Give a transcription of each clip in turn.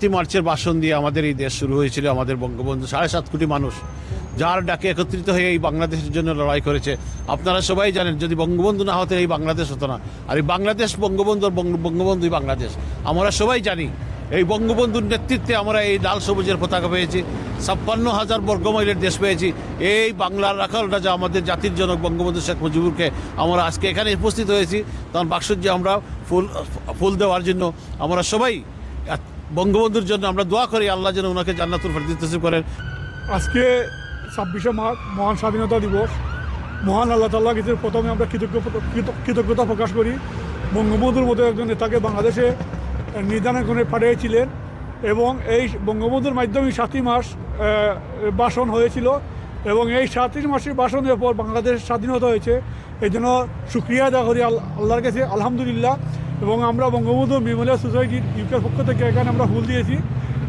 7ই মার্চের ভাষণ দিয়ে আমাদের এই দেশ শুরু হয়েছিল। আমাদের বঙ্গবন্ধু 7.5 কোটি মানুষ যার ডাকে একত্রিত হয়ে এই বাংলাদেশের জন্য লড়াই করেছে। আপনারা সবাই জানেন, যদি বঙ্গবন্ধু না হতেন এই বাংলাদেশ হতো না। আর এই বাংলাদেশ বঙ্গবন্ধুই বাংলাদেশ। আমরা সবাই জানি এই বঙ্গবন্ধুর নেতৃত্বে আমরা এই লাল সবুজের পতাকা পেয়েছি, 56,000 বর্গমাইলের দেশ পেয়েছি। এই বাংলার রাখাল রাজা আমাদের জাতির জনক বঙ্গবন্ধু শেখ মুজিবুরকে আমরা আজকে এখানে উপস্থিত হয়েছি। তখন বাক্সজ্জে আমরা ফুল দেওয়ার জন্য আমরা সবাই বঙ্গবন্ধুর জন্য আমরা দোয়া করি, আল্লাহ যেন ওনাকে জান্নাতুল ফেরদৌস নসিব করেন। আজকে 26শে মার্চ মহান স্বাধীনতা দিবস। মহান আল্লাহ তাআলার কাছে প্রথমে আমরা কৃতজ্ঞতা প্রকাশ করি। বঙ্গবন্ধুর মতো একজন নেতাকে বাংলাদেশে নির্ধারণ করে পাঠিয়েছিলেন এবং এই বঙ্গবন্ধুর মাধ্যমে 7ই মার্চ ভাষণ হয়েছিল এবং এই 7ই মার্চের ভাষণের পর বাংলাদেশ স্বাধীনতা হয়েছে। এই জন্য শুকরিয়া আদা করি আল্লাহর কাছে, আলহামদুলিল্লাহ। এবং আমরা বঙ্গবন্ধু মেমোরিয়াল সোসাইটির ইউকের পক্ষ থেকে এখানে আমরা ফুল দিয়েছি।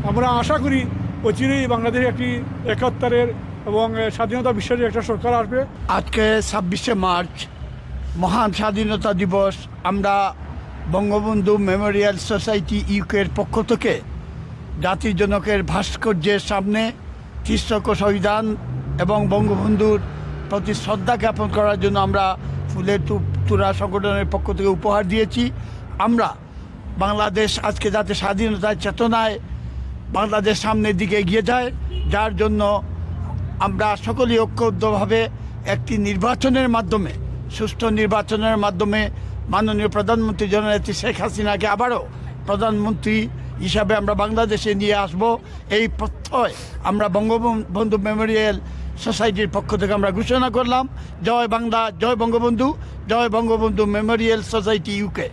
আমরা আশা করি অচিরেই বাংলাদেশে একটি একাত্তরের এবং স্বাধীনতা বিশ্বাসের একটা সরকার আসবে। আজকে 26শে মার্চ মহান স্বাধীনতা দিবস। আমরা বঙ্গবন্ধু মেমোরিয়াল সোসাইটি ইউকের পক্ষ থেকে জাতির জনকের ভাস্কর্যের সামনে তিস্রক শহীদান এবং বঙ্গবন্ধুর প্রতি শ্রদ্ধা জ্ঞাপন করার জন্য আমরা ফুলের তুরা সংগঠনের পক্ষ থেকে উপহার দিয়েছি। আমরা বাংলাদেশ আজকে যাতে স্বাধীনতার চেতনায় বাংলাদেশ সামনের দিকে এগিয়ে যায়, যার জন্য আমরা সকলেই ঐক্যবদ্ধভাবে একটি নির্বাচনের মাধ্যমে, সুষ্ঠু নির্বাচনের মাধ্যমে মাননীয় প্রধানমন্ত্রী জননেত্রী শেখ হাসিনাকে আবারও প্রধানমন্ত্রী হিসাবে আমরা বাংলাদেশে নিয়ে আসব, এই প্রত্যয় আমরা বঙ্গবন্ধু মেমোরিয়াল সোসাইটির পক্ষ থেকে আমরা ঘোষণা করলাম। জয় বাংলা, জয় বঙ্গবন্ধু, জয় বঙ্গবন্ধু মেমোরিয়াল সোসাইটি ইউকে।